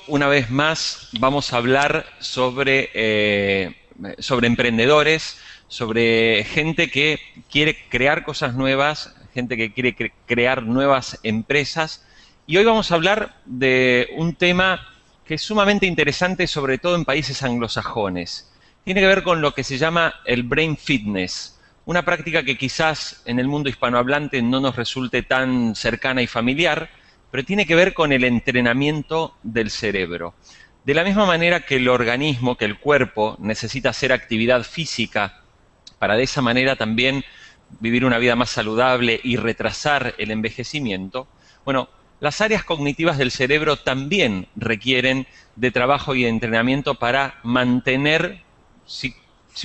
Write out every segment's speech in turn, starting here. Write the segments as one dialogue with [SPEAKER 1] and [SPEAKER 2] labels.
[SPEAKER 1] Una vez más vamos a hablar sobre emprendedores, sobre gente que quiere crear cosas nuevas, gente que quiere crear nuevas empresas. Y hoy vamos a hablar de un tema que es sumamente interesante, sobre todo en países anglosajones. Tiene que ver con lo que se llama el brain fitness, una práctica que quizás en el mundo hispanohablante no nos resulte tan cercana y familiar, pero tiene que ver con el entrenamiento del cerebro. De la misma manera que el organismo, que el cuerpo, necesita hacer actividad física para de esa manera también vivir una vida más saludable y retrasar el envejecimiento, bueno, las áreas cognitivas del cerebro también requieren de trabajo y de entrenamiento para mantener, si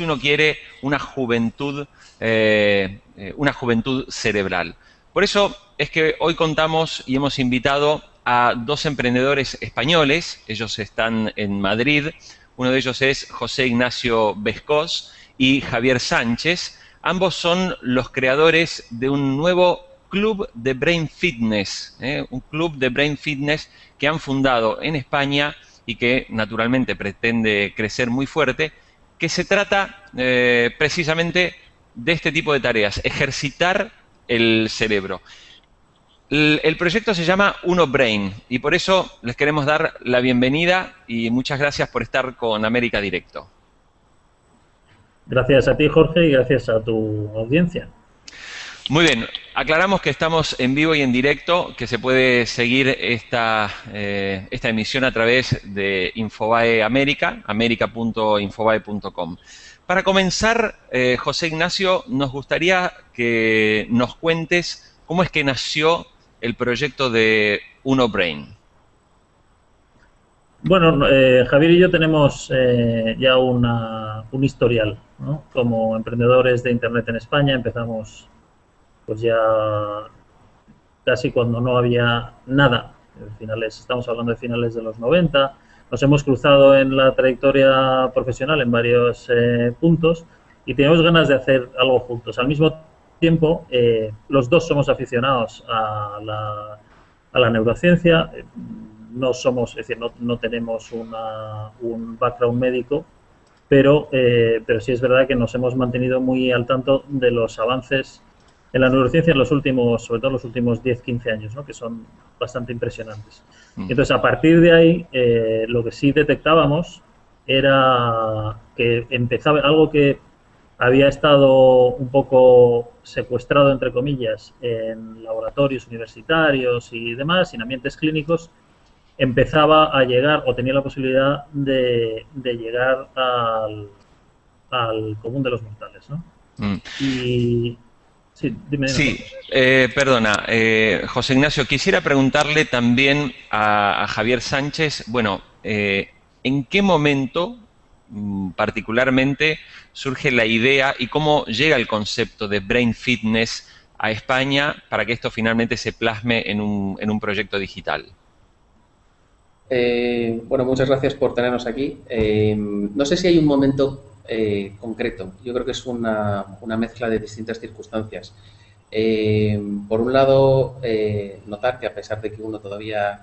[SPEAKER 1] uno quiere, una juventud cerebral. Por eso es que hoy contamos y hemos invitado a dos emprendedores españoles. Ellos están en Madrid. Uno de ellos es José Ignacio Bescós y Javier Sánchez. Ambos son los creadores de un nuevo club de Brain Fitness, un club de Brain Fitness que han fundado en España y que naturalmente pretende crecer muy fuerte, que se trata precisamente de este tipo de tareas, ejercitar el cerebro. El proyecto se llama Uno Brain y por eso les queremos dar la bienvenida y muchas gracias por estar con América Directo.
[SPEAKER 2] Gracias a ti, Jorge, y gracias a tu audiencia.
[SPEAKER 1] Muy bien, aclaramos que estamos en vivo y en directo, que se puede seguir esta emisión a través de Infobae América, america.infobae.com. Para comenzar, José Ignacio, nos gustaría que nos cuentes cómo es que nació el proyecto de Uno Brain.
[SPEAKER 2] Bueno, Javier y yo tenemos ya un historial, ¿no? Como emprendedores de Internet en España. Empezamos pues ya casi cuando no había nada. Estamos hablando de finales de los 90. Nos hemos cruzado en la trayectoria profesional en varios puntos y tenemos ganas de hacer algo juntos. Al mismo tiempo, los dos somos aficionados a la neurociencia. No somos, es decir, no tenemos un background médico, pero sí es verdad que nos hemos mantenido muy al tanto de los avances en la neurociencia en los últimos, sobre todo en los últimos 10-15 años, ¿no? Que son bastante impresionantes. Entonces, a partir de ahí, lo que sí detectábamos era que empezaba algo que había estado un poco secuestrado, entre comillas, en laboratorios universitarios y demás, en ambientes clínicos, empezaba a llegar o tenía la posibilidad de llegar al común de los mortales, ¿no?
[SPEAKER 1] Mm.
[SPEAKER 2] Y sí, dime.
[SPEAKER 1] Sí, perdona, José Ignacio, quisiera preguntarle también a Javier Sánchez, bueno, ¿en qué momento particularmente surge la idea y cómo llega el concepto de Brain Fitness a España para que esto finalmente se plasme en un proyecto digital?
[SPEAKER 3] Bueno, muchas gracias por tenernos aquí. No sé si hay un momento concreto. Yo creo que es una mezcla de distintas circunstancias. Por un lado, notar que a pesar de que uno todavía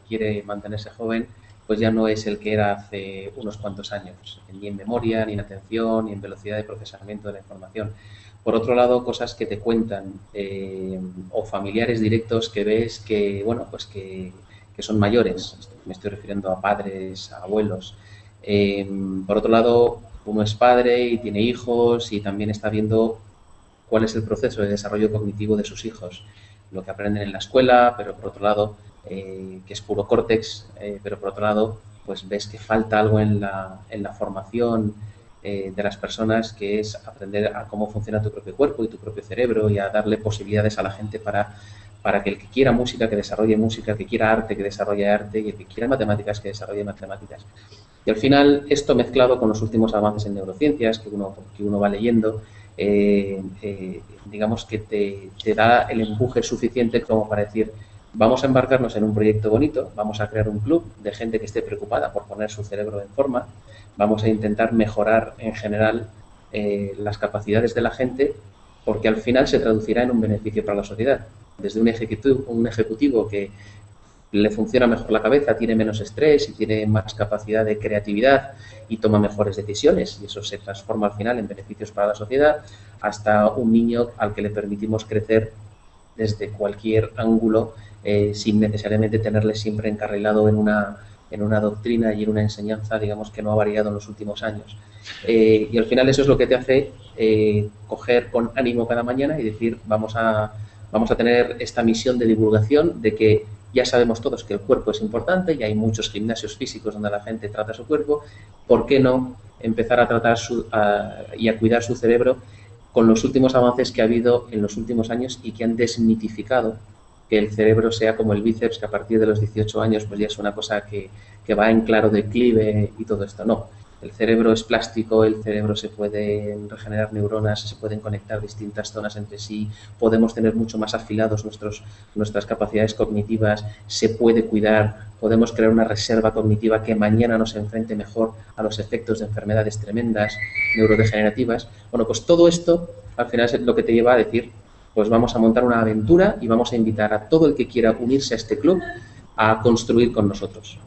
[SPEAKER 3] quiere mantenerse joven, pues ya no es el que era hace unos cuantos años, ni en memoria, ni en atención, ni en velocidad de procesamiento de la información. Por otro lado, cosas que te cuentan o familiares directos que ves que, bueno, pues que son mayores. Me estoy refiriendo a padres, a abuelos. Por otro lado, uno es padre y tiene hijos y también está viendo cuál es el proceso de desarrollo cognitivo de sus hijos, lo que aprenden en la escuela, pero por otro lado, que es puro córtex, pero por otro lado, pues ves que falta algo en la formación de las personas, que es aprender a cómo funciona tu propio cuerpo y tu propio cerebro y a darle posibilidades a la gente para que el que quiera música, que desarrolle música, el que quiera arte, que desarrolle arte, y el que quiera matemáticas, que desarrolle matemáticas. Y al final, esto mezclado con los últimos avances en neurociencias que uno va leyendo, digamos que te da el empuje suficiente como para decir, vamos a embarcarnos en un proyecto bonito, vamos a crear un club de gente que esté preocupada por poner su cerebro en forma, vamos a intentar mejorar en general las capacidades de la gente, porque al final se traducirá en un beneficio para la sociedad. Desde un ejecutivo que le funciona mejor la cabeza, tiene menos estrés y tiene más capacidad de creatividad y toma mejores decisiones, y eso se transforma al final en beneficios para la sociedad, hasta un niño al que le permitimos crecer desde cualquier ángulo sin necesariamente tenerle siempre encarrilado en una doctrina y en una enseñanza, digamos, que no ha variado en los últimos años. Y al final eso es lo que te hace coger con ánimo cada mañana y decir, vamos a tener esta misión de divulgación de que ya sabemos todos que el cuerpo es importante y hay muchos gimnasios físicos donde la gente trata su cuerpo. ¿Por qué no empezar a tratar y a cuidar su cerebro con los últimos avances que ha habido en los últimos años y que han desmitificado que el cerebro sea como el bíceps, que a partir de los 18 años pues ya es una cosa que va en claro declive y todo esto? No. El cerebro es plástico, el cerebro se pueden regenerar neuronas, se pueden conectar distintas zonas entre sí, podemos tener mucho más afilados nuestras capacidades cognitivas, se puede cuidar, podemos crear una reserva cognitiva que mañana nos enfrente mejor a los efectos de enfermedades tremendas, neurodegenerativas. Bueno, pues todo esto al final es lo que te lleva a decir, pues vamos a montar una aventura y vamos a invitar a todo el que quiera unirse a este club a construir con nosotros.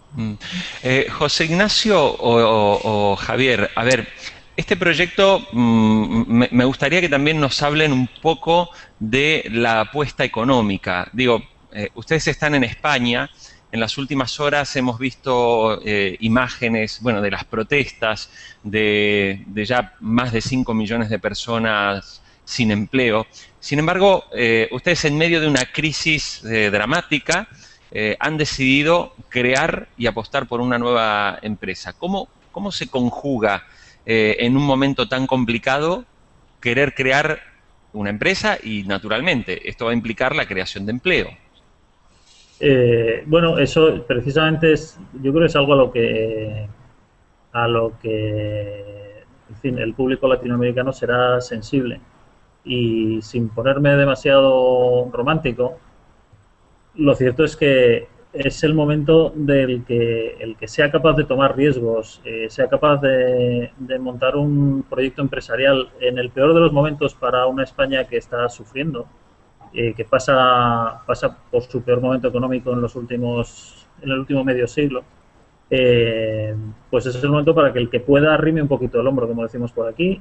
[SPEAKER 1] José Ignacio o Javier, a ver, este proyecto me gustaría que también nos hablen un poco de la apuesta económica. Digo, ustedes están en España, en las últimas horas hemos visto imágenes, bueno, de las protestas de ya más de 5 millones de personas sin empleo. Sin embargo, ustedes en medio de una crisis dramática han decidido crear y apostar por una nueva empresa. ¿Cómo se conjuga en un momento tan complicado querer crear una empresa y, naturalmente, esto va a implicar la creación de empleo?
[SPEAKER 2] Bueno, eso precisamente yo creo que es algo a lo que en fin, el público latinoamericano será sensible. Y sin ponerme demasiado romántico, lo cierto es que es el momento del que el que sea capaz de tomar riesgos, sea capaz de montar un proyecto empresarial en el peor de los momentos para una España que está sufriendo, que pasa por su peor momento económico en el último medio siglo, pues ese es el momento para que el que pueda arrime un poquito el hombro, como decimos por aquí,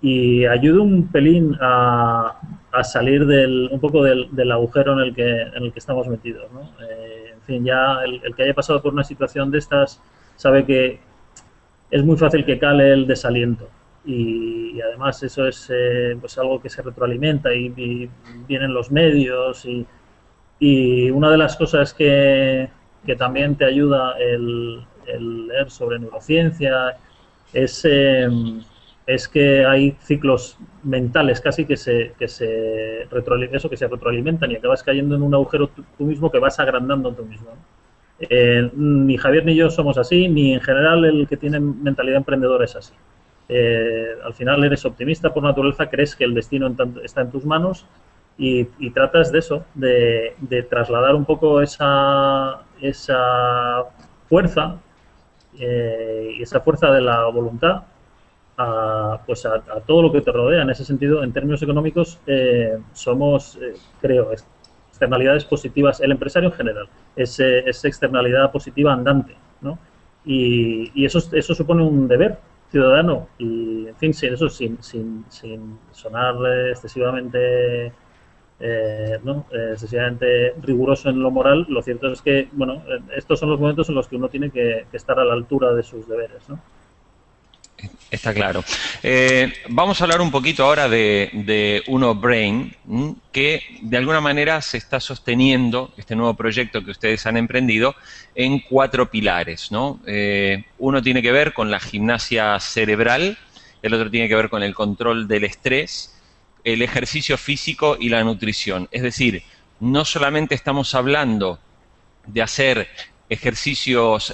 [SPEAKER 2] y ayude un pelín a salir un poco del agujero en el que estamos metidos, ¿no? En fin, ya el que haya pasado por una situación de estas sabe que es muy fácil que cale el desaliento, y además eso es pues algo que se retroalimenta y vienen los medios, y una de las cosas que también te ayuda el leer sobre neurociencia es que hay ciclos mentales casi que se retroalimentan y acabas cayendo en un agujero tú mismo que vas agrandando tú mismo, ¿no? Ni Javier ni yo somos así, ni en general el que tiene mentalidad emprendedora es así. Al final eres optimista por naturaleza, crees que el destino está en tus manos y tratas de eso, de trasladar un poco esa fuerza y esa fuerza de la voluntad a todo lo que te rodea. En ese sentido, en términos económicos, somos, creo, externalidades positivas. El empresario en general es externalidad positiva andante, ¿no? Y eso supone un deber ciudadano. Y, en fin, eso sin sonar excesivamente excesivamente riguroso en lo moral, lo cierto es que, bueno, estos son los momentos en los que uno tiene que estar a la altura de sus deberes, ¿no?
[SPEAKER 1] Está claro. Vamos a hablar un poquito ahora de Uno Brain, que de alguna manera se está sosteniendo, este nuevo proyecto que ustedes han emprendido, en 4 pilares, ¿no? Uno tiene que ver con la gimnasia cerebral, el otro tiene que ver con el control del estrés, el ejercicio físico y la nutrición. Es decir, no solamente estamos hablando de hacer ejercicios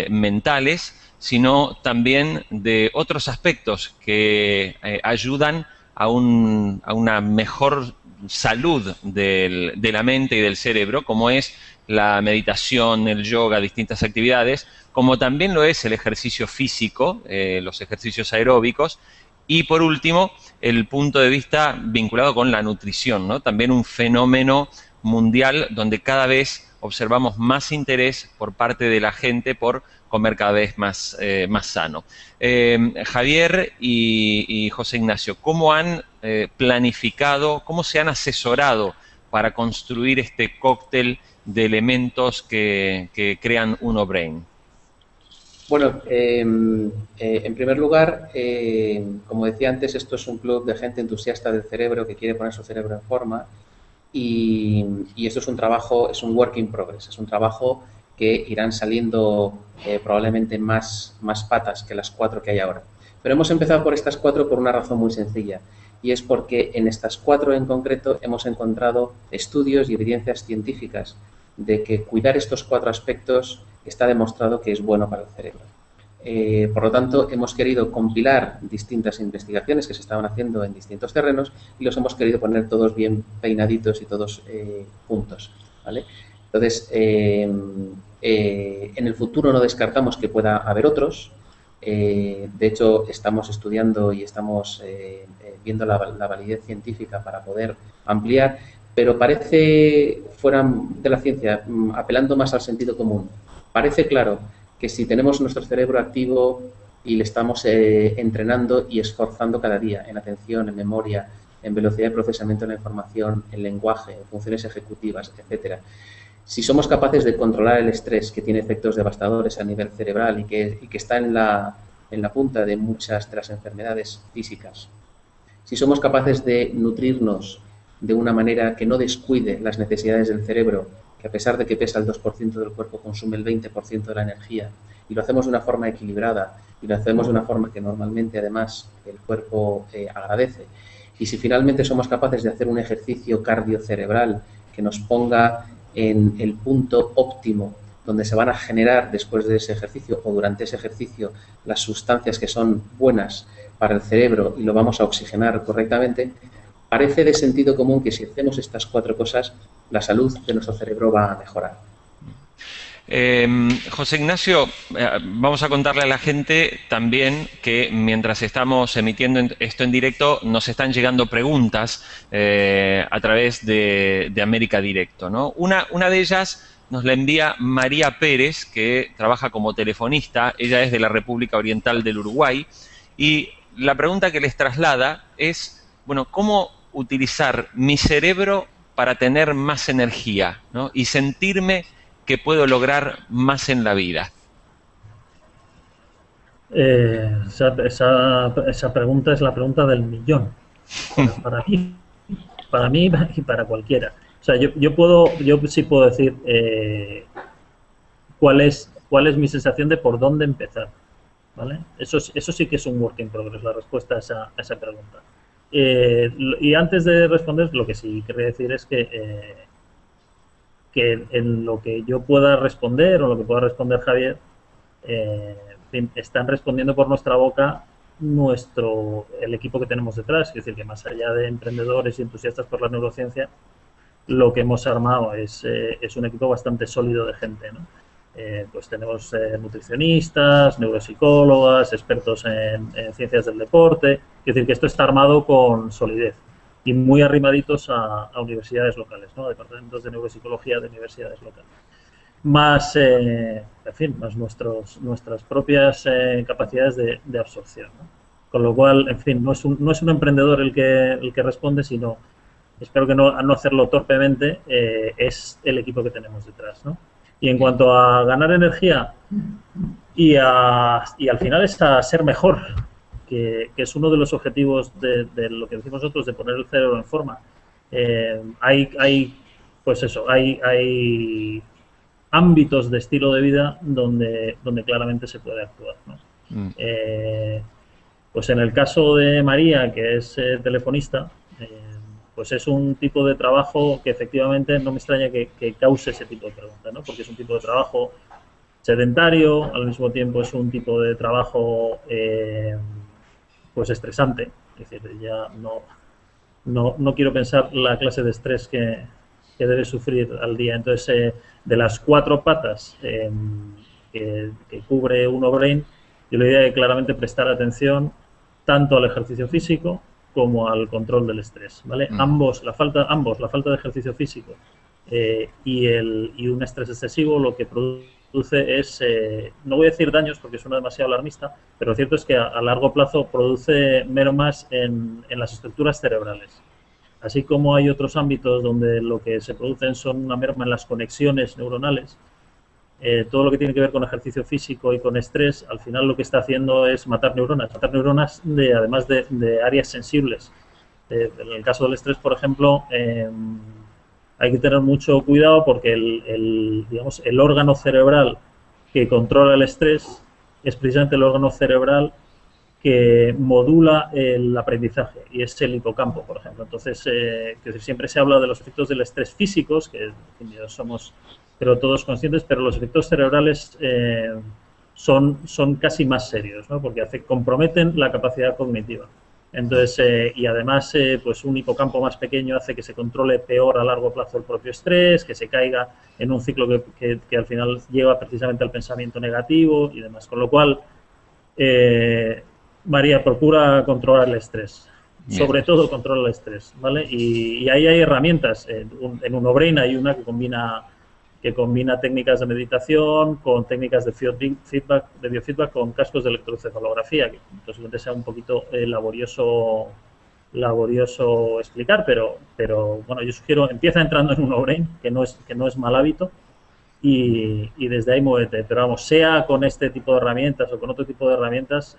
[SPEAKER 1] mentales, sino también de otros aspectos que ayudan a una mejor salud de la mente y del cerebro, como es la meditación, el yoga, distintas actividades, como también lo es el ejercicio físico, los ejercicios aeróbicos, y por último, el punto de vista vinculado con la nutrición, ¿no? También un fenómeno mundial donde cada vez observamos más interés por parte de la gente por comer cada vez más, más sano. Javier y José Ignacio, ¿cómo han planificado, cómo se han asesorado para construir este cóctel de elementos que crean UnoBrain?
[SPEAKER 3] Bueno, en primer lugar, como decía antes, esto es un club de gente entusiasta del cerebro que quiere poner su cerebro en forma y esto es un trabajo, es un work in progress, es un trabajo que irán saliendo probablemente más patas que las 4 que hay ahora. Pero hemos empezado por estas 4 por una razón muy sencilla y es porque en estas 4 en concreto hemos encontrado estudios y evidencias científicas de que cuidar estos 4 aspectos está demostrado que es bueno para el cerebro. Por lo tanto, hemos querido compilar distintas investigaciones que se estaban haciendo en distintos terrenos y los hemos querido poner todos bien peinaditos y todos juntos, ¿vale? Entonces, en el futuro no descartamos que pueda haber otros. De hecho, estamos estudiando y estamos viendo la validez científica para poder ampliar, pero parece, fuera de la ciencia, apelando más al sentido común, parece claro que si tenemos nuestro cerebro activo y le estamos entrenando y esforzando cada día en atención, en memoria, en velocidad de procesamiento de la información, en lenguaje, en funciones ejecutivas, etcétera, si somos capaces de controlar el estrés que tiene efectos devastadores a nivel cerebral y que está en la punta de muchas de las enfermedades físicas, si somos capaces de nutrirnos de una manera que no descuide las necesidades del cerebro, que a pesar de que pesa el 2% del cuerpo, consume el 20% de la energía, y lo hacemos de una forma equilibrada, y lo hacemos de una forma que normalmente además el cuerpo agradece, y si finalmente somos capaces de hacer un ejercicio cardiocerebral que nos ponga en el punto óptimo donde se van a generar después de ese ejercicio o durante ese ejercicio las sustancias que son buenas para el cerebro y lo vamos a oxigenar correctamente, parece de sentido común que si hacemos estas 4 cosas, la salud de nuestro cerebro va a mejorar.
[SPEAKER 1] José Ignacio, vamos a contarle a la gente también que mientras estamos emitiendo esto en directo nos están llegando preguntas a través de América Directo, ¿no? Una de ellas nos la envía María Pérez, que trabaja como telefonista. Ella es de la República Oriental del Uruguay y la pregunta que les traslada es, bueno, ¿cómo utilizar mi cerebro para tener más energía, ¿no? Y sentirme que puedo lograr más en la vida?
[SPEAKER 2] Esa pregunta es la pregunta del millón. Para mí y para cualquiera. O sea, yo sí puedo decir cuál es mi sensación de por dónde empezar, ¿vale? Eso sí que es un work in progress, la respuesta a esa pregunta. Y antes de responder, lo que sí querría decir es que en lo que yo pueda responder o lo que pueda responder Javier, están respondiendo por nuestra boca el equipo que tenemos detrás. Es decir, que más allá de emprendedores y entusiastas por la neurociencia, lo que hemos armado es un equipo bastante sólido de gente, ¿no? Pues tenemos nutricionistas, neuropsicólogas, expertos en ciencias del deporte. Es decir, que esto está armado con solidez y muy arrimaditos a universidades locales, ¿no? Departamentos de neuropsicología de universidades locales. Más, en fin, más nuestras propias capacidades de absorción, ¿no? Con lo cual, en fin, no es un emprendedor el que responde, sino, espero que no hacerlo torpemente, es el equipo que tenemos detrás, ¿no? Y en cuanto a ganar energía y al final es a ser mejor, que es uno de los objetivos de lo que decimos nosotros, de poner el cerebro en forma. Hay ámbitos de estilo de vida donde claramente se puede actuar, ¿no? Pues en el caso de María, que es telefonista, pues es un tipo de trabajo que efectivamente no me extraña que cause ese tipo de preguntas, ¿no? Porque es un tipo de trabajo sedentario, al mismo tiempo es un tipo de trabajo pues estresante. Es decir, ya no quiero pensar la clase de estrés que debe sufrir al día. Entonces, de las 4 patas que cubre UnoBrain, yo le diría que claramente prestar atención tanto al ejercicio físico como al control del estrés, ¿vale? La falta de ejercicio físico y un estrés excesivo lo que produce es, no voy a decir daños porque suena demasiado alarmista, pero lo cierto es que a largo plazo produce mermas en las estructuras cerebrales. Así como hay otros ámbitos donde lo que se producen son una merma en las conexiones neuronales, todo lo que tiene que ver con ejercicio físico y con estrés, al final lo que está haciendo es matar neuronas además de áreas sensibles. En el caso del estrés, por ejemplo, hay que tener mucho cuidado porque digamos, el órgano cerebral que controla el estrés es precisamente el órgano cerebral que modula el aprendizaje y es el hipocampo, por ejemplo. Entonces, siempre se habla de los efectos del estrés físicos, que somos pero todos conscientes, pero los efectos cerebrales son casi más serios, ¿no? Porque comprometen la capacidad cognitiva. Entonces, y además, pues un hipocampo más pequeño hace que se controle peor a largo plazo el propio estrés, que se caiga en un ciclo que al final lleva precisamente al pensamiento negativo y demás. Con lo cual, María, procura controlar el estrés. Bien. Sobre todo controla el estrés, ¿vale? Y ahí hay herramientas. En Unobrain hay una que combina técnicas de meditación con técnicas de biofeedback con cascos de electroencefalografía, que posiblemente sea un poquito laborioso explicar, pero bueno, yo sugiero, empieza entrando en Unobrain, que no es mal hábito, y desde ahí muévete. Pero vamos, sea con este tipo de herramientas o con otro tipo de herramientas,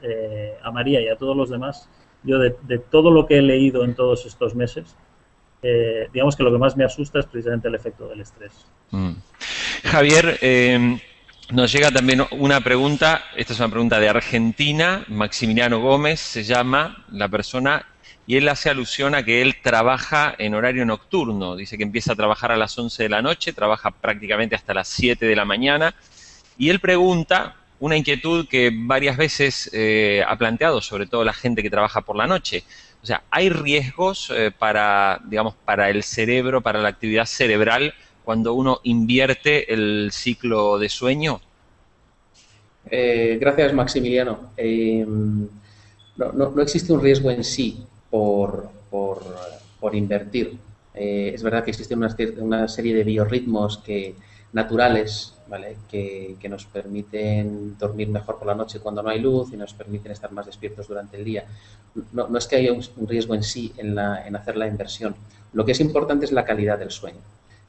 [SPEAKER 2] a María y a todos los demás, yo de todo lo que he leído en todos estos meses, digamos que lo que más me asusta es precisamente el efecto del estrés.
[SPEAKER 1] Javier, nos llega también una pregunta, esta es una pregunta de Argentina, Maximiliano Gómez se llama la persona, y él hace alusión a que él trabaja en horario nocturno, dice que empieza a trabajar a las 11 de la noche, trabaja prácticamente hasta las 7 de la mañana, y él pregunta una inquietud que varias veces ha planteado, sobre todo la gente que trabaja por la noche. O sea, ¿hay riesgos para el cerebro, para la actividad cerebral, cuando uno invierte el ciclo de sueño?
[SPEAKER 3] Gracias, Maximiliano. No existe un riesgo en sí por invertir. Es verdad que existe una serie de biorritmos naturales, ¿vale? que nos permiten dormir mejor por la noche cuando no hay luz y nos permiten estar más despiertos durante el día. No es que haya un riesgo en sí en hacer la inversión. Lo que es importante es la calidad del sueño.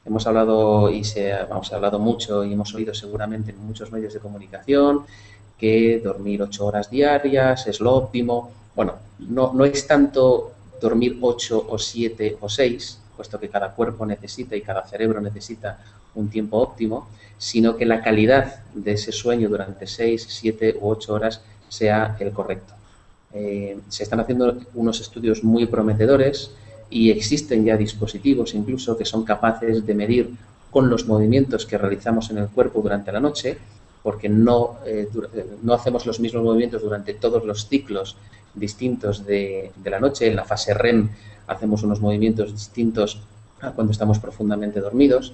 [SPEAKER 3] Hemos hablado hemos hablado mucho y hemos oído seguramente en muchos medios de comunicación que dormir 8 horas diarias es lo óptimo. Bueno, no es tanto dormir 8 o 7 o 6, puesto que cada cuerpo necesita y cada cerebro necesita un tiempo óptimo, sino que la calidad de ese sueño durante 6, 7 u 8 horas sea el correcto. Se están haciendo unos estudios muy prometedores y existen ya dispositivos incluso que son capaces de medir con los movimientos que realizamos en el cuerpo durante la noche, porque no hacemos los mismos movimientos durante todos los ciclos distintos de la noche. En la fase REM hacemos unos movimientos distintos a cuando estamos profundamente dormidos.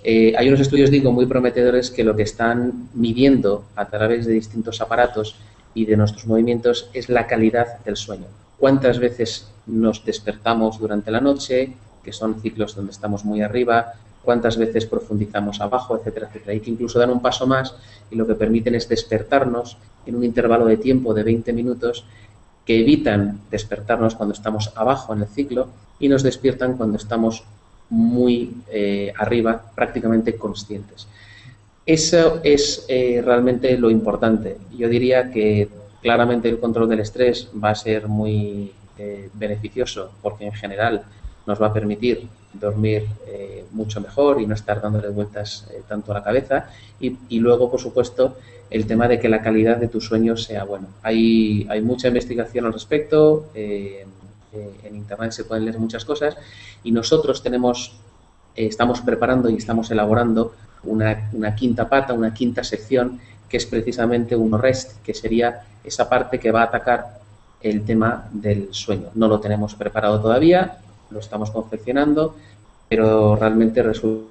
[SPEAKER 3] Hay unos estudios, digo, muy prometedores que lo que están midiendo a través de distintos aparatos y de nuestros movimientos es la calidad del sueño. Cuántas veces nos despertamos durante la noche, que son ciclos donde estamos muy arriba, cuántas veces profundizamos abajo, etcétera, etcétera. Y que incluso dan un paso más y lo que permiten es despertarnos en un intervalo de tiempo de 20 minutos que evitan despertarnos cuando estamos abajo en el ciclo y nos despiertan cuando estamos muy arriba, prácticamente conscientes. Eso es realmente lo importante. Yo diría que claramente el control del estrés va a ser muy beneficioso porque en general nos va a permitir dormir mucho mejor y no estar dándole vueltas tanto a la cabeza y luego, por supuesto, el tema de que la calidad de tu sueño sea bueno. Hay mucha investigación al respecto, en Internet se pueden leer muchas cosas y nosotros estamos preparando y estamos elaborando una quinta pata, una quinta sección que es precisamente UnoRest, que sería esa parte que va a atacar el tema del sueño. No lo tenemos preparado todavía, lo estamos confeccionando, pero realmente resulta...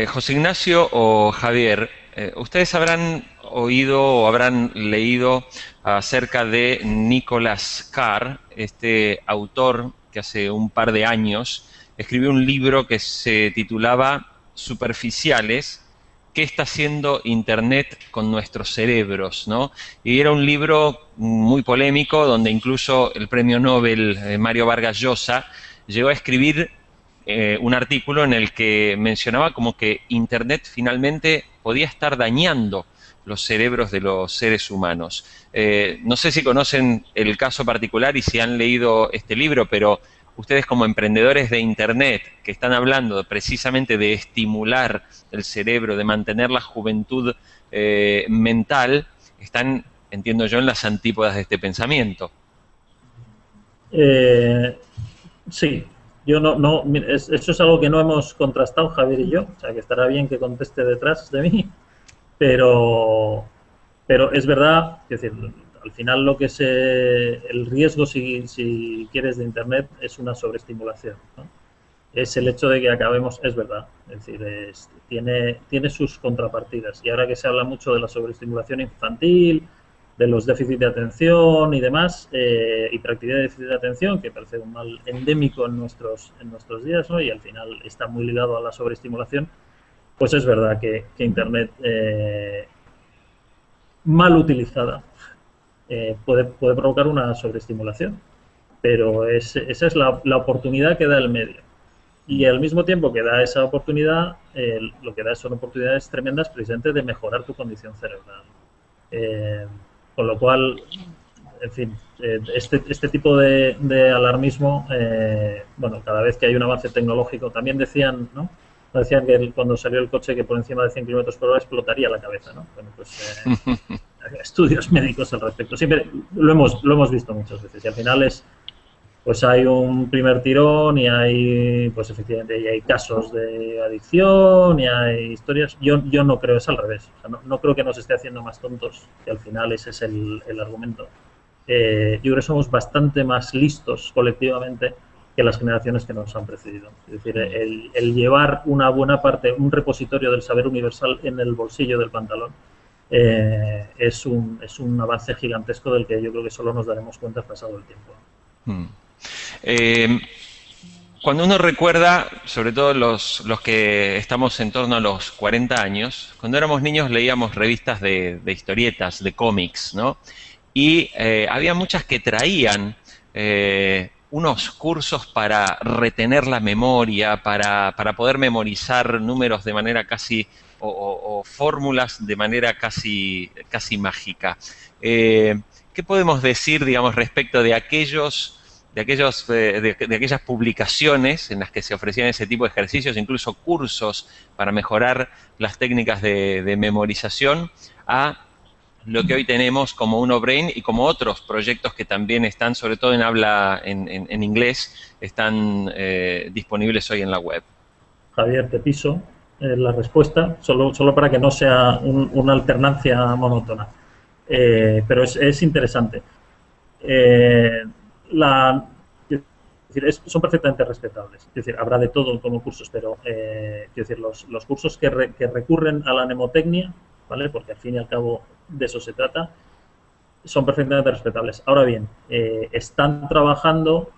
[SPEAKER 1] José Ignacio o Javier, ustedes habrán oído o habrán leído acerca de Nicholas Carr, este autor que hace un par de años escribió un libro que se titulaba Superficiales, ¿qué está haciendo Internet con nuestros cerebros?, ¿no? Y era un libro muy polémico, donde incluso el premio Nobel Mario Vargas Llosa llegó a escribir un artículo en el que mencionaba como que Internet finalmente podía estar dañando los cerebros de los seres humanos. No sé si conocen el caso particular y si han leído este libro, pero ustedes como emprendedores de Internet que están hablando precisamente de estimular el cerebro, de mantener la juventud mental, están, entiendo yo, en las antípodas de este pensamiento.
[SPEAKER 2] Sí, yo eso es algo que no hemos contrastado Javier y yo, o sea que estará bien que conteste detrás de mí, pero es verdad, es decir, al final lo que el riesgo, si quieres, de Internet es una sobreestimulación, ¿no? Es el hecho de que acabemos, es verdad, es decir, tiene sus contrapartidas. Y ahora que se habla mucho de la sobreestimulación infantil, de los déficits de atención y demás, hiperactividad y déficit de atención, que parece un mal endémico en nuestros días, ¿no? Y al final está muy ligado a la sobreestimulación, pues es verdad que Internet mal utilizada puede provocar una sobreestimulación, pero esa es la oportunidad que da el medio. Y al mismo tiempo que da esa oportunidad, lo que da son oportunidades tremendas precisamente de mejorar tu condición cerebral. Con lo cual, en fin, este tipo de alarmismo, bueno, cada vez que hay un avance tecnológico, también decían, ¿no? Decían que cuando salió el coche que por encima de 100 km por hora explotaría la cabeza, ¿no? Bueno, pues estudios médicos al respecto. Siempre lo hemos visto muchas veces y al final pues hay un primer tirón y hay, pues efectivamente, y hay casos de adicción y hay historias. Yo no creo, es al revés. O sea, no creo que nos esté haciendo más tontos, que al final ese es el argumento. Yo creo que somos bastante más listos colectivamente que las generaciones que nos han precedido. Es decir, el llevar una buena parte, un repositorio del saber universal en el bolsillo del pantalón, es un avance gigantesco del que yo creo que solo nos daremos cuenta pasado el tiempo.
[SPEAKER 1] Cuando uno recuerda, sobre todo los que estamos en torno a los 40 años, cuando éramos niños leíamos revistas de historietas, de cómics, ¿no? Y había muchas que traían unos cursos para retener la memoria, para poder memorizar números de manera casi, o fórmulas de manera casi mágica. ¿Qué podemos decir, digamos, respecto de aquellas publicaciones en las que se ofrecían ese tipo de ejercicios, incluso cursos para mejorar las técnicas de memorización, a lo que hoy tenemos como UnoBrain y como otros proyectos que también están, sobre todo en inglés, están disponibles hoy en la web?
[SPEAKER 2] Javier, te piso la respuesta, solo para que no sea una alternancia monótona. Pero es interesante. Son perfectamente respetables. Es decir, habrá de todo como cursos, pero los cursos que recurren a la mnemotecnia, ¿vale? Porque al fin y al cabo de eso se trata, son perfectamente respetables. Ahora bien, están trabajando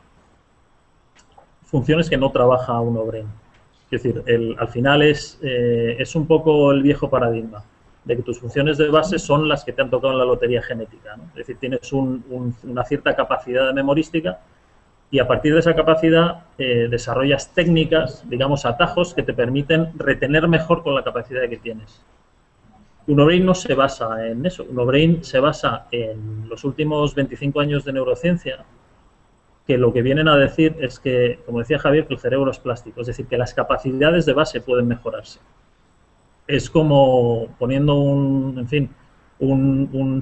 [SPEAKER 2] funciones que no trabaja UnoBrain. Es decir, al final es un poco el viejo paradigma de que tus funciones de base son las que te han tocado en la lotería genética, ¿no? Es decir, tienes una cierta capacidad de memorística y a partir de esa capacidad desarrollas técnicas, digamos, atajos que te permiten retener mejor con la capacidad que tienes. UnoBrain no se basa en eso. UnoBrain se basa en los últimos 25 años de neurociencia, que lo que vienen a decir es que, como decía Javier, que el cerebro es plástico, es decir, que las capacidades de base pueden mejorarse. Es como poniendo un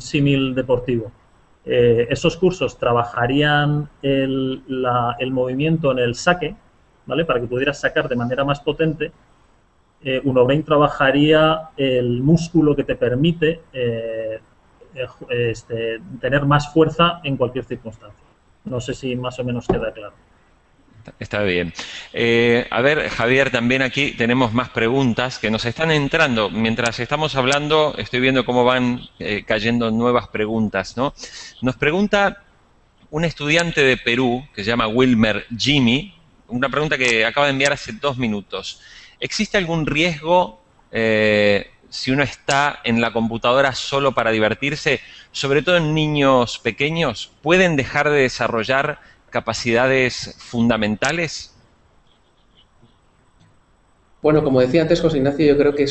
[SPEAKER 2] símil deportivo. Esos cursos trabajarían el movimiento en el saque, ¿vale? Para que pudieras sacar de manera más potente. UnoBrain trabajaría el músculo que te permite tener más fuerza en cualquier circunstancia. No sé si más o menos queda claro.
[SPEAKER 1] Está bien. A ver, Javier, también aquí tenemos más preguntas que nos están entrando. Mientras estamos hablando, estoy viendo cómo van cayendo nuevas preguntas, ¿no? Nos pregunta un estudiante de Perú que se llama Wilmer Jimmy, una pregunta que acaba de enviar hace 2 minutos. ¿Existe algún riesgo si uno está en la computadora solo para divertirse, sobre todo en niños pequeños? ¿Pueden dejar de desarrollar capacidades fundamentales?
[SPEAKER 3] Bueno, como decía antes José Ignacio, yo creo que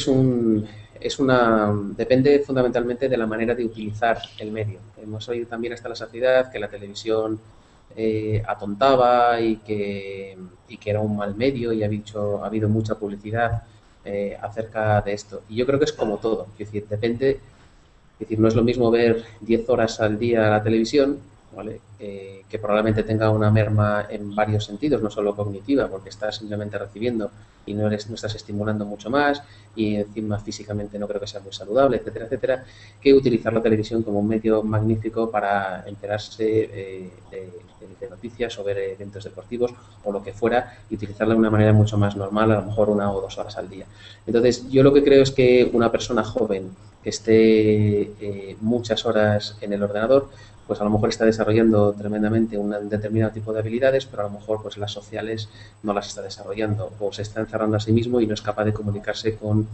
[SPEAKER 3] depende fundamentalmente de la manera de utilizar el medio. Hemos oído también hasta la saciedad que la televisión atontaba y que era un mal medio, y ha habido mucha publicidad acerca de esto. Y yo creo que es como todo, es decir, depende, es decir, no es lo mismo ver 10 horas al día la televisión, ¿vale? Que probablemente tenga una merma en varios sentidos, no solo cognitiva, porque estás simplemente recibiendo y no estás estimulando mucho más, y encima físicamente no creo que sea muy saludable, etcétera, etcétera, que utilizar la televisión como un medio magnífico para enterarse de noticias o ver eventos deportivos o lo que fuera, y utilizarla de una manera mucho más normal, a lo mejor 1 o 2 horas al día. Entonces, yo lo que creo es que una persona joven que esté muchas horas en el ordenador, pues a lo mejor está desarrollando tremendamente un determinado tipo de habilidades, pero a lo mejor pues las sociales no las está desarrollando, o se está encerrando a sí mismo y no es capaz de comunicarse con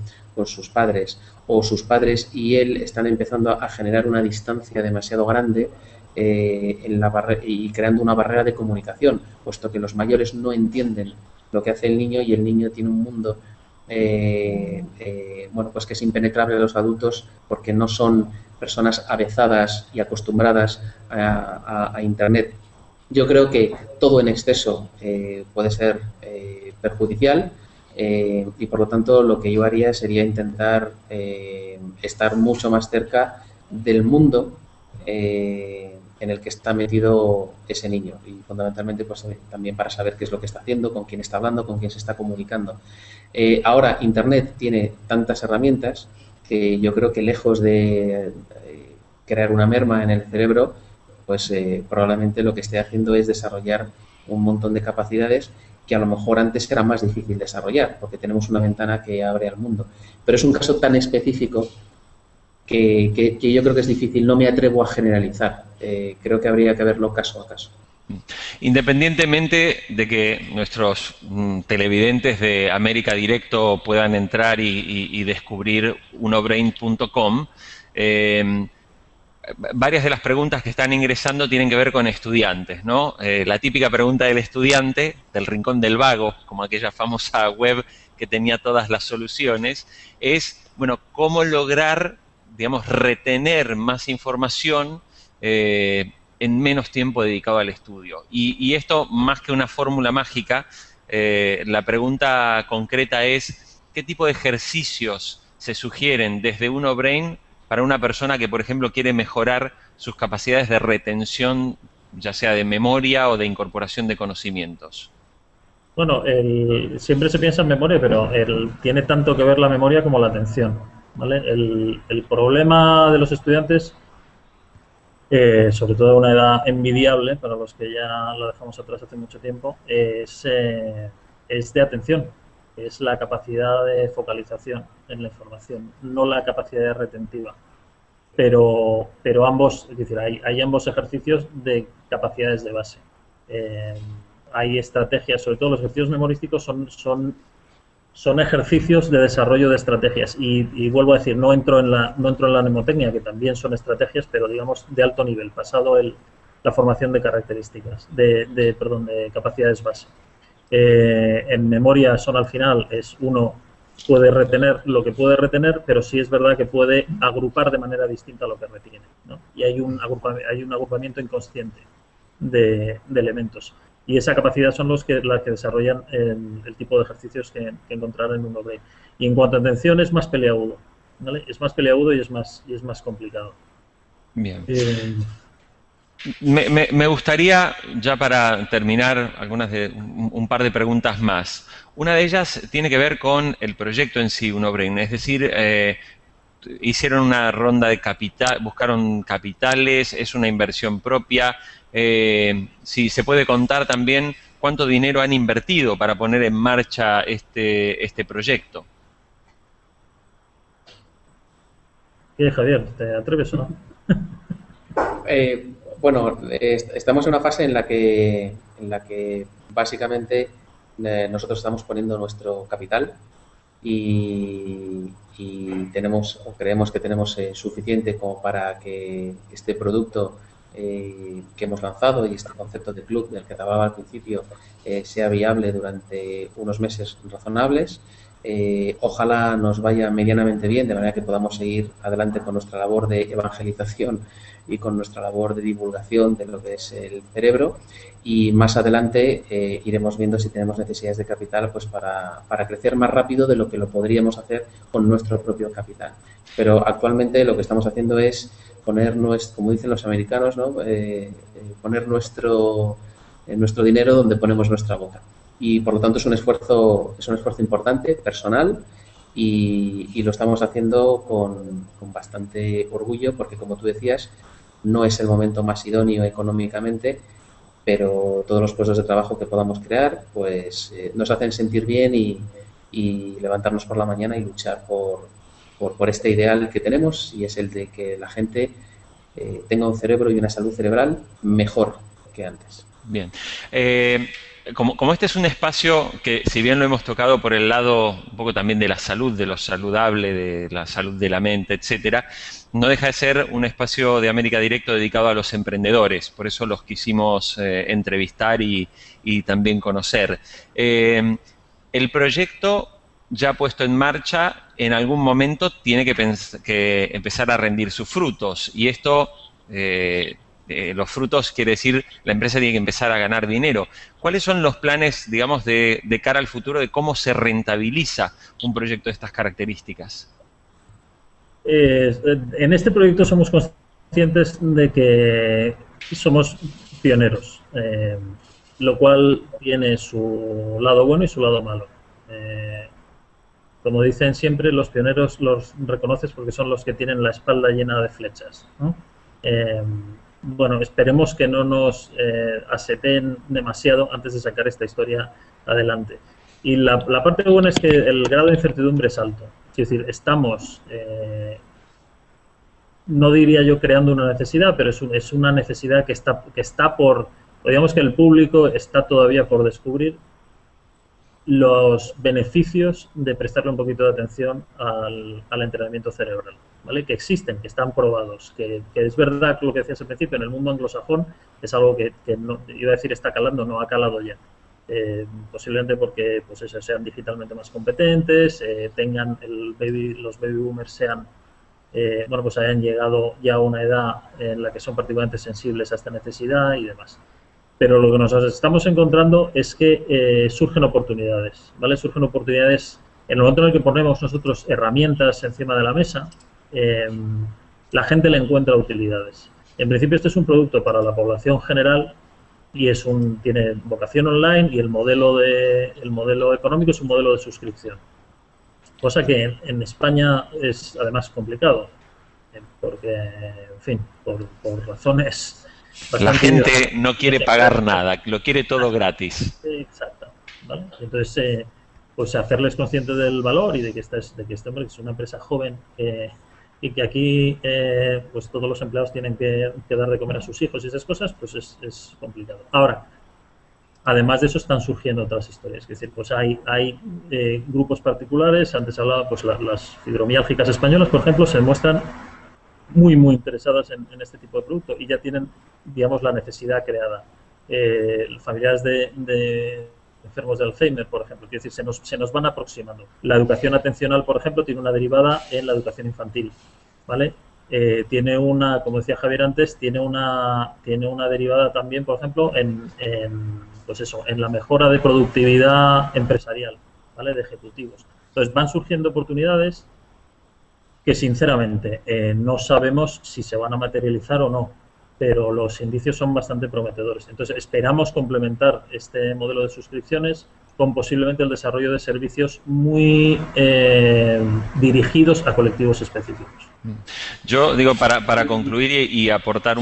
[SPEAKER 3] sus padres, o sus padres y él están empezando a generar una distancia demasiado grande y creando una barrera de comunicación, puesto que los mayores no entienden lo que hace el niño, y el niño tiene un mundo bueno, pues que es impenetrable a los adultos, porque no son personas avezadas y acostumbradas a Internet. Yo creo que todo en exceso puede ser perjudicial, y por lo tanto lo que yo haría sería intentar estar mucho más cerca del mundo en el que está metido ese niño, y fundamentalmente pues también para saber qué es lo que está haciendo, con quién está hablando, con quién se está comunicando. Ahora Internet tiene tantas herramientas que yo creo que lejos de crear una merma en el cerebro, pues probablemente lo que esté haciendo es desarrollar un montón de capacidades que a lo mejor antes era más difícil desarrollar, porque tenemos una ventana que abre al mundo. Pero es un caso tan específico que yo creo que es difícil, no me atrevo a generalizar. Creo que habría que verlo caso a caso.
[SPEAKER 1] Independientemente de que nuestros televidentes de América Directo puedan entrar y descubrir unobrain.com, varias de las preguntas que están ingresando tienen que ver con estudiantes, ¿no? La típica pregunta del estudiante, del rincón del vago, como aquella famosa web que tenía todas las soluciones, es, bueno, ¿cómo lograr, digamos, retener más información en menos tiempo dedicado al estudio? Y esto, más que una fórmula mágica, la pregunta concreta es, ¿qué tipo de ejercicios se sugieren desde UnoBrain para una persona que, por ejemplo, quiere mejorar sus capacidades de retención, ya sea de memoria o de incorporación de conocimientos?
[SPEAKER 2] Bueno, siempre se piensa en memoria, pero tiene tanto que ver la memoria como la atención, ¿vale? El problema de los estudiantes, sobre todo a una edad envidiable, para los que ya la dejamos atrás hace mucho tiempo, es de atención, es la capacidad de focalización en la información, no la capacidad retentiva. Pero ambos, es decir, hay ambos ejercicios de capacidades de base. Hay estrategias, sobre todo los ejercicios memorísticos son ejercicios de desarrollo de estrategias, y vuelvo a decir, no entro en la mnemotecnia, que también son estrategias, pero digamos de alto nivel, pasado la formación de características, de capacidades base. En memoria son, al final, uno puede retener lo que puede retener, pero sí es verdad que puede agrupar de manera distinta lo que retiene, ¿no? Y hay un agrupamiento inconsciente de elementos. Y esa capacidad son las que desarrollan el tipo de ejercicios que encontrarán en UnoBrain. Y en cuanto a atención, es más peleagudo, ¿vale? Es más peleagudo y es más complicado.
[SPEAKER 1] Bien. Me gustaría, ya para terminar, un par de preguntas más. Una de ellas tiene que ver con el proyecto en sí, UnoBrain. Es decir, hicieron una ronda de capital, buscaron capitales, es una inversión propia. Si se puede contar también cuánto dinero han invertido para poner en marcha este proyecto.
[SPEAKER 2] ¿Qué, Javier? ¿Te atreves o no?
[SPEAKER 3] Bueno, estamos en una fase en la que básicamente nosotros estamos poniendo nuestro capital y tenemos o creemos que tenemos suficiente como para que este producto que hemos lanzado y este concepto de club del que hablaba al principio sea viable durante unos meses razonables. Ojalá nos vaya medianamente bien, de manera que podamos seguir adelante con nuestra labor de evangelización y con nuestra labor de divulgación de lo que es el cerebro, y más adelante iremos viendo si tenemos necesidades de capital pues para crecer más rápido de lo que lo podríamos hacer con nuestro propio capital. Pero actualmente lo que estamos haciendo es poner nuestro, como dicen los americanos, ¿no? Poner nuestro dinero donde ponemos nuestra boca. Y por lo tanto es un esfuerzo importante, personal, y lo estamos haciendo con bastante orgullo, porque como tú decías, no es el momento más idóneo económicamente, pero todos los puestos de trabajo que podamos crear pues nos hacen sentir bien y levantarnos por la mañana y luchar por este ideal que tenemos, y es el de que la gente tenga un cerebro y una salud cerebral mejor que antes.
[SPEAKER 1] Bien. Como este es un espacio que, si bien lo hemos tocado por el lado un poco también de la salud, de lo saludable, de la salud de la mente, etcétera, no deja de ser un espacio de América Directo dedicado a los emprendedores. Por eso los quisimos entrevistar y también conocer. El proyecto ya puesto en marcha, en algún momento tiene que empezar a rendir sus frutos. Y esto... los frutos quiere decir la empresa tiene que empezar a ganar dinero. ¿Cuáles son los planes, digamos, de cara al futuro de cómo se rentabiliza un proyecto de estas características?
[SPEAKER 2] En este proyecto somos conscientes de que somos pioneros, lo cual tiene su lado bueno y su lado malo. Como dicen siempre, los pioneros los reconoces porque son los que tienen la espalda llena de flechas, ¿no? Bueno, esperemos que no nos aseten demasiado antes de sacar esta historia adelante. Y la parte buena es que el grado de incertidumbre es alto. Es decir, estamos, no diría yo creando una necesidad, pero es una necesidad que está por, digamos que el público está todavía por descubrir los beneficios de prestarle un poquito de atención al entrenamiento cerebral, ¿vale? Que existen, que están probados, que es verdad lo que decías al principio, en el mundo anglosajón es algo que no, iba a decir está calando, no ha calado ya. Posiblemente porque pues eso, sean digitalmente más competentes, tengan los baby boomers sean bueno, pues hayan llegado ya a una edad en la que son particularmente sensibles a esta necesidad y demás. Pero lo que nos estamos encontrando es que surgen oportunidades, ¿vale? Surgen oportunidades en el momento en el que ponemos nosotros herramientas encima de la mesa, la gente le encuentra utilidades. En principio este es un producto para la población general y tiene vocación online, y el modelo económico es un modelo de suscripción. Cosa que en España es además complicado, porque, en fin, por razones...
[SPEAKER 1] La gente no quiere pagar nada, lo quiere todo gratis.
[SPEAKER 2] Exacto, ¿vale? Entonces, pues hacerles conscientes del valor y de que este hombre es una empresa joven y que aquí pues todos los empleados tienen que dar de comer a sus hijos y esas cosas, pues es complicado. Ahora, además de eso están surgiendo otras historias, es decir, pues hay grupos particulares. Antes hablaba, pues las fibromiálgicas españolas, por ejemplo, se muestran muy interesadas en este tipo de producto y ya tienen, digamos, la necesidad creada. Familiares de enfermos de Alzheimer, por ejemplo, es decir, se nos van aproximando. La educación atencional, por ejemplo, tiene una derivada en la educación infantil, ¿vale? Tiene una, como decía Javier antes, tiene una derivada también, por ejemplo, pues eso, en la mejora de productividad empresarial, ¿vale? De ejecutivos. Entonces van surgiendo oportunidades que sinceramente no sabemos si se van a materializar o no, pero los indicios son bastante prometedores. Entonces esperamos complementar este modelo de suscripciones con posiblemente el desarrollo de servicios muy dirigidos a colectivos específicos.
[SPEAKER 1] Yo digo, para concluir y aportar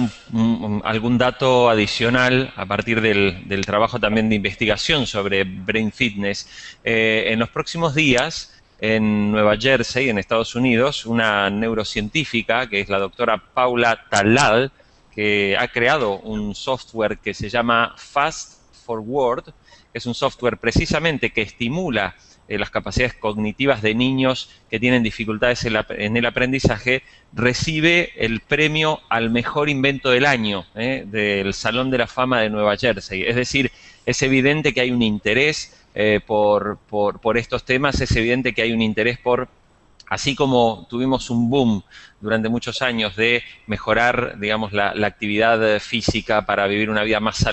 [SPEAKER 1] algún dato adicional a partir del trabajo también de investigación sobre Brain Fitness, en los próximos días, en Nueva Jersey, en Estados Unidos, una neurocientífica, que es la doctora Paula Talal, que ha creado un software que se llama Fast Forward, es un software precisamente que estimula las capacidades cognitivas de niños que tienen dificultades en el aprendizaje, recibe el premio al mejor invento del año del Salón de la Fama de Nueva Jersey. Es decir, es evidente que hay un interés por estos temas, es evidente que hay un interés por, así como tuvimos un boom durante muchos años de mejorar, digamos, la actividad física para vivir una vida más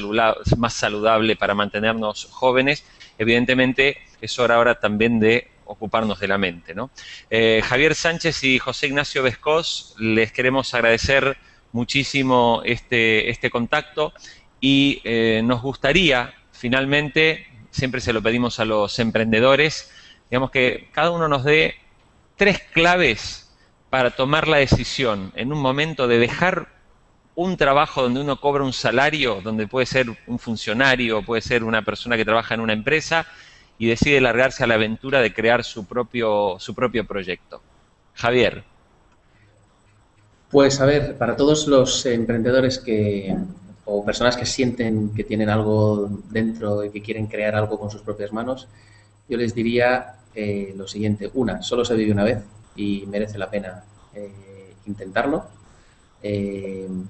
[SPEAKER 1] saludable, para mantenernos jóvenes, evidentemente es hora ahora también de ocuparnos de la mente, ¿no? Javier Sánchez y José Ignacio Bescós, les queremos agradecer muchísimo este contacto y nos gustaría, finalmente, siempre se lo pedimos a los emprendedores, digamos que cada uno nos dé 3 claves para tomar la decisión en un momento de dejar un trabajo donde uno cobra un salario, donde puede ser un funcionario, puede ser una persona que trabaja en una empresa y decide largarse a la aventura de crear su propio proyecto. Javier.
[SPEAKER 3] Pues a ver, para todos los emprendedores o personas que sienten que tienen algo dentro y que quieren crear algo con sus propias manos, yo les diría lo siguiente. Una, solo se vive una vez y merece la pena intentarlo.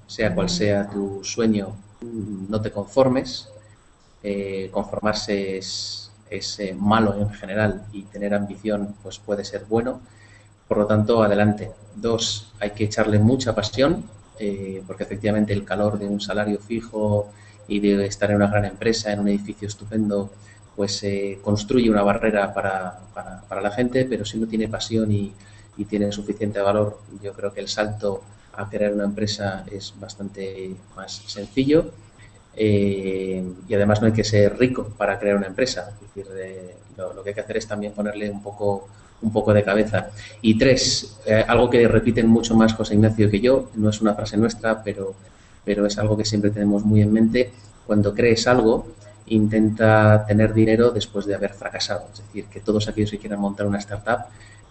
[SPEAKER 3] Sea cual sea tu sueño, no te conformes. Conformarse es malo en general y tener ambición pues puede ser bueno. Por lo tanto, adelante. 2, hay que echarle mucha pasión, porque efectivamente el calor de un salario fijo y de estar en una gran empresa, en un edificio estupendo, pues construye una barrera para la gente, pero si no tiene pasión y tiene suficiente valor, yo creo que el salto a crear una empresa es bastante más sencillo. Y además no hay que ser rico para crear una empresa. Es decir, lo que hay que hacer es también ponerle un poco de cabeza. Y 3, algo que repiten mucho más José Ignacio que yo, no es una frase nuestra, pero es algo que siempre tenemos muy en mente. Cuando crees algo, intenta tener dinero después de haber fracasado. Es decir, que todos aquellos que quieran montar una startup,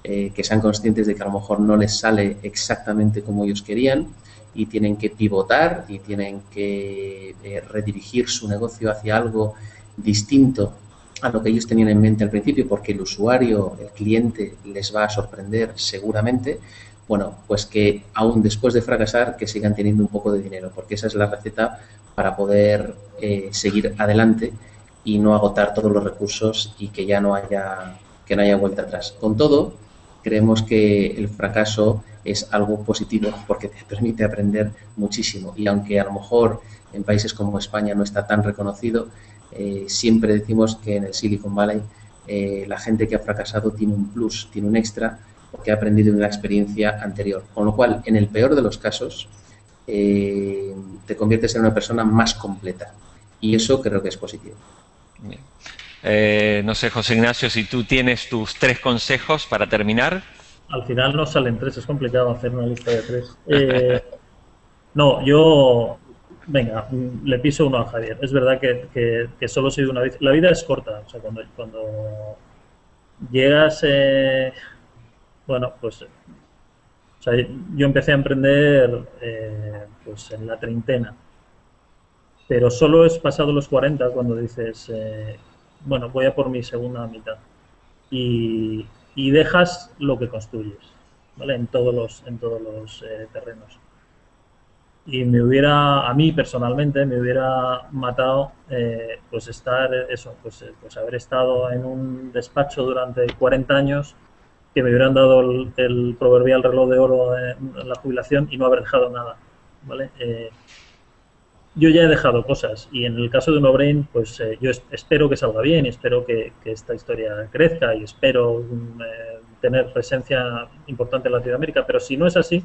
[SPEAKER 3] que sean conscientes de que a lo mejor no les sale exactamente como ellos querían y tienen que pivotar y tienen que redirigir su negocio hacia algo distinto a lo que ellos tenían en mente al principio, porque el usuario, el cliente, les va a sorprender seguramente. Bueno, pues que aún después de fracasar, que sigan teniendo un poco de dinero, porque esa es la receta para poder seguir adelante y no agotar todos los recursos y que ya no haya vuelta atrás. Con todo, creemos que el fracaso es algo positivo porque te permite aprender muchísimo. Y aunque a lo mejor en países como España no está tan reconocido, siempre decimos que en el Silicon Valley la gente que ha fracasado tiene un plus, tiene un extra, porque ha aprendido de una experiencia anterior. Con lo cual, en el peor de los casos, te conviertes en una persona más completa. Y eso creo que es positivo.
[SPEAKER 1] Bien. No sé, José Ignacio, si tú tienes tus 3 consejos para terminar.
[SPEAKER 2] Al final no salen 3, es complicado hacer una lista de 3. No, yo, venga, le piso uno a Javier. Es verdad que solo soy una vez. La vida es corta, o sea, cuando llegas, bueno, pues, o sea, yo empecé a emprender pues en la treintena, pero solo es pasado los 40 cuando dices, bueno, voy a por mi segunda mitad y dejas lo que construyes, ¿vale? En todos los terrenos. Y a mí personalmente me hubiera matado pues estar pues haber estado en un despacho durante 40 años, que me hubieran dado el proverbial reloj de oro en la jubilación y no haber dejado nada, ¿vale? Yo ya he dejado cosas y en el caso de UnoBrain, pues yo espero que salga bien y espero que esta historia crezca y espero tener presencia importante en Latinoamérica, pero si no es así,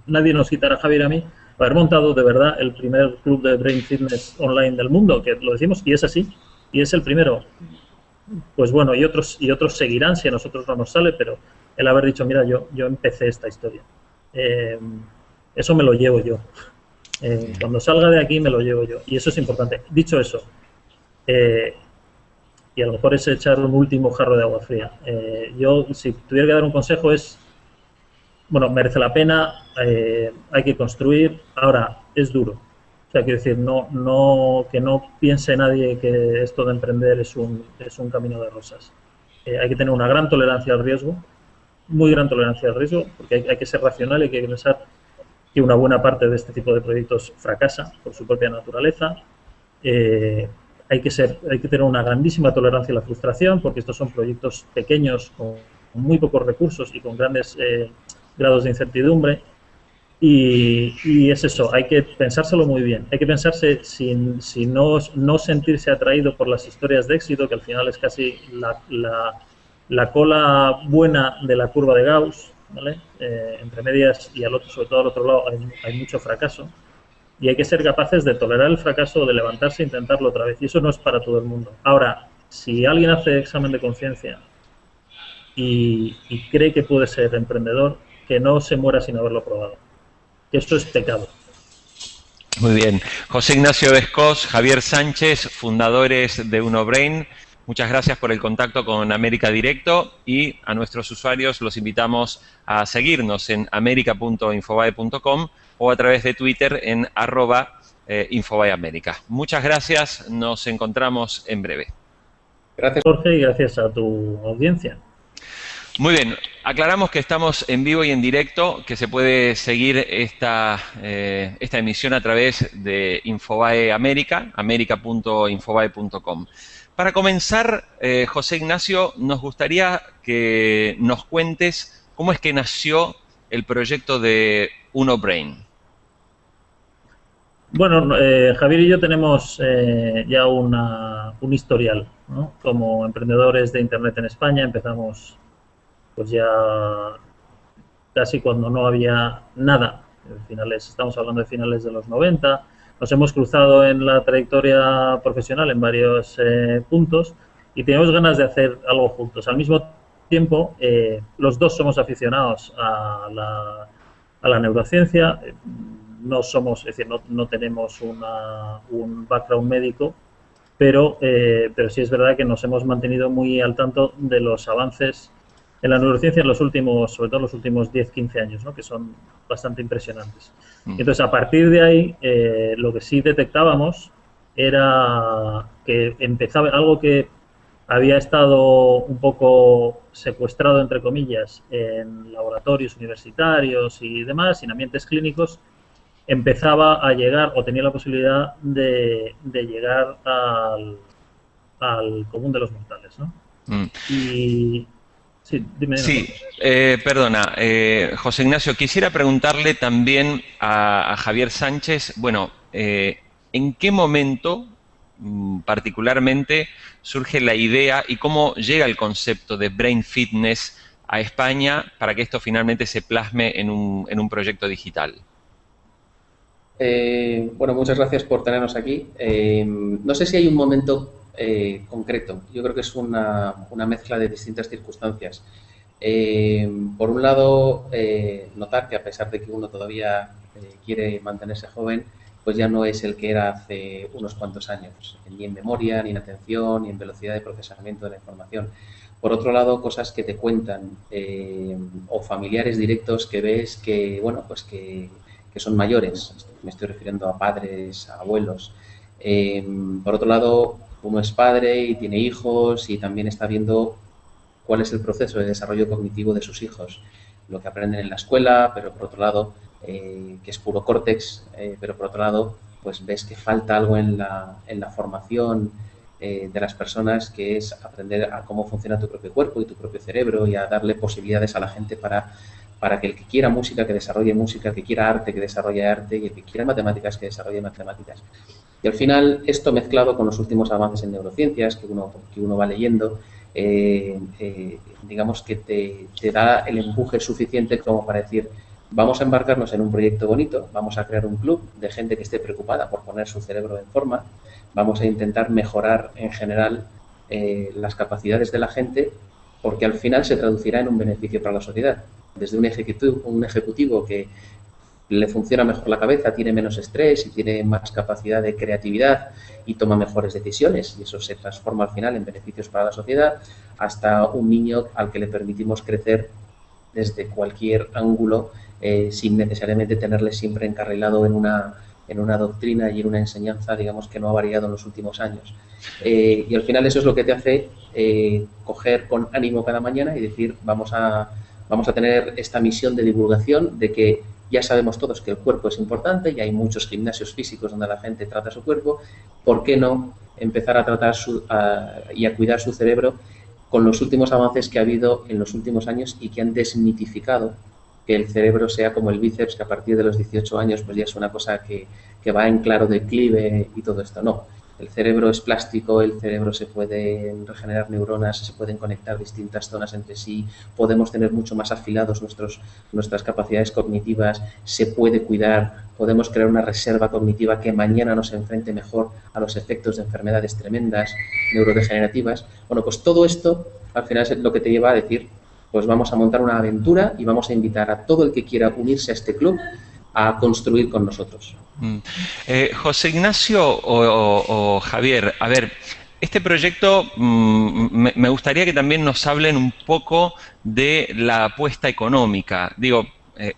[SPEAKER 2] nadie nos quitará, Javier, a mí, haber montado de verdad el primer club de Brain Fitness online del mundo, que lo decimos y es así, y es el primero. Pues bueno, y otros seguirán si a nosotros no nos sale, pero el haber dicho, mira, yo empecé esta historia. Eso me lo llevo yo. Cuando salga de aquí me lo llevo yo. Y eso es importante. Dicho eso, y a lo mejor es echar un último jarro de agua fría. Yo, si tuviera que dar un consejo, es, bueno, merece la pena, hay que construir. Ahora, es duro. O sea, quiero decir, que no piense nadie que esto de emprender es un camino de rosas. Hay que tener una gran tolerancia al riesgo, muy gran tolerancia al riesgo, porque hay que ser racional y hay que pensar que una buena parte de este tipo de proyectos fracasa por su propia naturaleza. Hay que tener una grandísima tolerancia a la frustración, porque estos son proyectos pequeños con muy pocos recursos y con grandes grados de incertidumbre. Y es eso, hay que pensárselo muy bien. Hay que pensarse sin no sentirse atraído por las historias de éxito, que al final es casi la cola buena de la curva de Gauss, ¿vale? Entre medias y sobre todo al otro lado hay mucho fracaso. Y hay que ser capaces de tolerar el fracaso, de levantarse e intentarlo otra vez. Y eso no es para todo el mundo. Ahora, si alguien hace examen de conciencia y cree que puede ser emprendedor, que no se muera sin haberlo probado. Que esto es pecado.
[SPEAKER 1] Muy bien. José Ignacio Descós, Javier Sánchez, fundadores de UnoBrain. Muchas gracias por el contacto con América Directo y a nuestros usuarios los invitamos a seguirnos en america.infobae.com o a través de Twitter en @InfobaeAmerica. Muchas gracias, nos encontramos en breve.
[SPEAKER 2] Gracias, Jorge, y gracias a tu audiencia.
[SPEAKER 1] Muy bien, aclaramos que estamos en vivo y en directo, que se puede seguir esta emisión a través de Infobae América, america.infobae.com. Para comenzar, José Ignacio, nos gustaría que nos cuentes cómo es que nació el proyecto de UnoBrain.
[SPEAKER 2] Bueno, Javier y yo tenemos ya un historial, ¿no? Como emprendedores de Internet en España. Empezamos pues ya casi cuando no había nada. Estamos hablando de finales de los 90. Nos hemos cruzado en la trayectoria profesional en varios puntos y tenemos ganas de hacer algo juntos. Al mismo tiempo, los dos somos aficionados a la neurociencia. No somos, es decir, no tenemos un background médico, pero sí es verdad que nos hemos mantenido muy al tanto de los avances en la neurociencia sobre todo en los últimos 10-15 años, ¿no? Que son bastante impresionantes. Entonces, a partir de ahí, lo que sí detectábamos era que empezaba algo que había estado un poco secuestrado, entre comillas, en laboratorios universitarios y demás, en ambientes clínicos, empezaba a llegar o tenía la posibilidad de llegar al común de los mortales, ¿no? Y sí, dime.
[SPEAKER 1] Sí, perdona, José Ignacio, quisiera preguntarle también a Javier Sánchez, bueno, ¿en qué momento particularmente surge la idea y cómo llega el concepto de Brain Fitness a España para que esto finalmente se plasme en un proyecto digital?
[SPEAKER 3] Bueno, muchas gracias por tenernos aquí. No sé si hay un momento concreto. Yo creo que es una mezcla de distintas circunstancias. Por un lado, notar que a pesar de que uno todavía quiere mantenerse joven, pues ya no es el que era hace unos cuantos años, ni en memoria, ni en atención, ni en velocidad de procesamiento de la información. Por otro lado, cosas que te cuentan o familiares directos que ves que, bueno, pues que son mayores. Me estoy refiriendo a padres, a abuelos. Por otro lado, uno es padre y tiene hijos y también está viendo cuál es el proceso de desarrollo cognitivo de sus hijos, lo que aprenden en la escuela, pero por otro lado, que es puro córtex, pero por otro lado, pues ves que falta algo en la formación de las personas, que es aprender a cómo funciona tu propio cuerpo y tu propio cerebro y a darle posibilidades a la gente para que el que quiera música, que desarrolle música, el que quiera arte, que desarrolle arte, y el que quiera matemáticas, que desarrolle matemáticas. Y al final, esto mezclado con los últimos avances en neurociencias que uno va leyendo, digamos que te da el empuje suficiente como para decir, vamos a embarcarnos en un proyecto bonito, vamos a crear un club de gente que esté preocupada por poner su cerebro en forma, vamos a intentar mejorar en general las capacidades de la gente, porque al final se traducirá en un beneficio para la sociedad. Desde un ejecutivo que le funciona mejor la cabeza, tiene menos estrés y tiene más capacidad de creatividad y toma mejores decisiones, y eso se transforma al final en beneficios para la sociedad, hasta un niño al que le permitimos crecer desde cualquier ángulo sin necesariamente tenerle siempre encarrilado en en una doctrina y en una enseñanza, digamos, que no ha variado en los últimos años. Y al final eso es lo que te hace coger con ánimo cada mañana y decir, vamos a tener esta misión de divulgación de que ya sabemos todos que el cuerpo es importante y hay muchos gimnasios físicos donde la gente trata su cuerpo. ¿Por qué no empezar a tratar y a cuidar su cerebro con los últimos avances que ha habido en los últimos años y que han desmitificado que el cerebro sea como el bíceps, que a partir de los 18 años pues ya es una cosa que va en claro declive y todo esto? No. El cerebro es plástico, el cerebro se pueden regenerar neuronas, se pueden conectar distintas zonas entre sí, podemos tener mucho más afilados nuestras capacidades cognitivas, se puede cuidar, podemos crear una reserva cognitiva que mañana nos enfrente mejor a los efectos de enfermedades tremendas, neurodegenerativas. Bueno, pues todo esto al final es lo que te lleva a decir, pues vamos a montar una aventura y vamos a invitar a todo el que quiera unirse a este club a construir con nosotros.
[SPEAKER 1] José Ignacio o Javier, a ver, este proyecto me gustaría que también nos hablen un poco de la apuesta económica. Digo,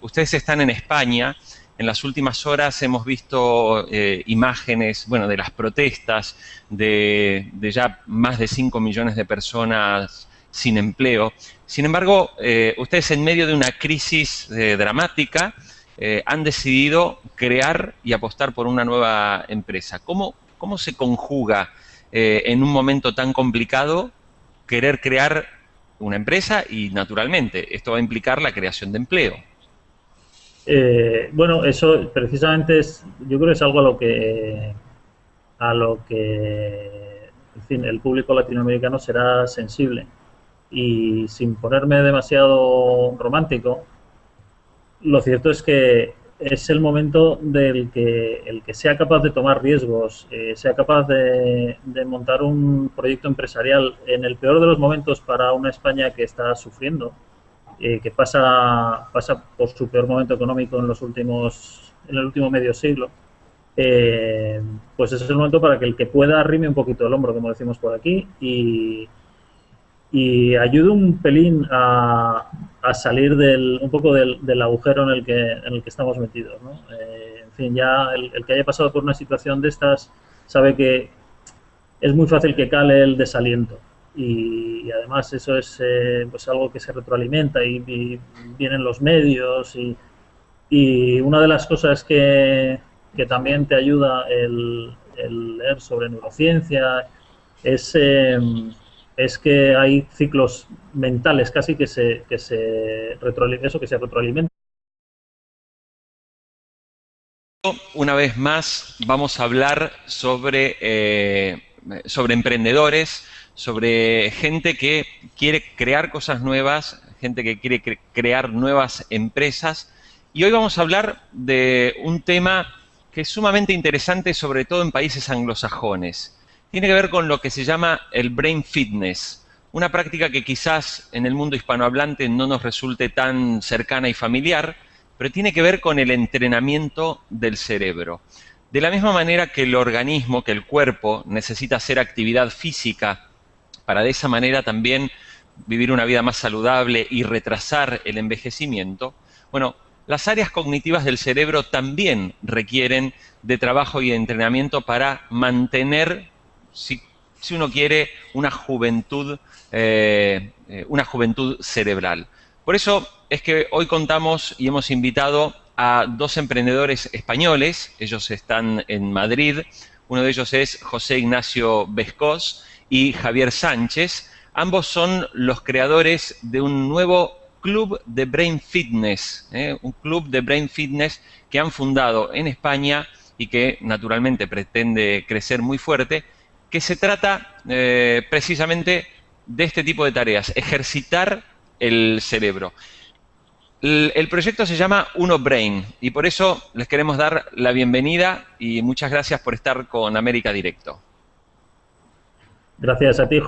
[SPEAKER 1] ustedes están en España, en las últimas horas hemos visto imágenes, bueno, de las protestas de ya más de 5 millones de personas sin empleo. Sin embargo, ustedes en medio de una crisis dramática han decidido crear y apostar por una nueva empresa. ¿Cómo se conjuga en un momento tan complicado querer crear una empresa y, naturalmente, esto va a implicar la creación de empleo?
[SPEAKER 2] Bueno, eso precisamente yo creo que es algo a lo que en fin, el público latinoamericano será sensible. Y sin ponerme demasiado romántico, lo cierto es que es el momento del que el que sea capaz de tomar riesgos, sea capaz de montar un proyecto empresarial en el peor de los momentos para una España que está sufriendo, que pasa por su peor momento económico en el último medio siglo, pues ese es el momento para que el que pueda arrime un poquito el hombro, como decimos por aquí, y ayude un pelín a salir un poco del agujero en el que estamos metidos, ¿no? En fin, ya el que haya pasado por una situación de estas sabe que es muy fácil que cale el desaliento, y además eso es pues algo que se retroalimenta y vienen los medios, y una de las cosas que también te ayuda el leer sobre neurociencia es que hay ciclos mentales casi que se retroalimentan.
[SPEAKER 1] Una vez más vamos a hablar sobre emprendedores, sobre gente que quiere crear cosas nuevas, gente que quiere crear nuevas empresas. Y hoy vamos a hablar de un tema que es sumamente interesante, sobre todo en países anglosajones. Tiene que ver con lo que se llama el brain fitness, una práctica que quizás en el mundo hispanohablante no nos resulte tan cercana y familiar, pero tiene que ver con el entrenamiento del cerebro. De la misma manera que el organismo, que el cuerpo, necesita hacer actividad física para de esa manera también vivir una vida más saludable y retrasar el envejecimiento, bueno, las áreas cognitivas del cerebro también requieren de trabajo y de entrenamiento para mantener, si uno quiere, una juventud cerebral. Por eso es que hoy contamos y hemos invitado a dos emprendedores españoles. Ellos están en Madrid. Uno de ellos es José Ignacio Bescós y Javier Sánchez. Ambos son los creadores de un nuevo club de Brain Fitness, un club de Brain Fitness que han fundado en España y que naturalmente pretende crecer muy fuerte, que se trata precisamente de este tipo de tareas, ejercitar el cerebro. El proyecto se llama Uno Brain y por eso les queremos dar la bienvenida y muchas gracias por estar con América Directo.
[SPEAKER 2] Gracias a ti,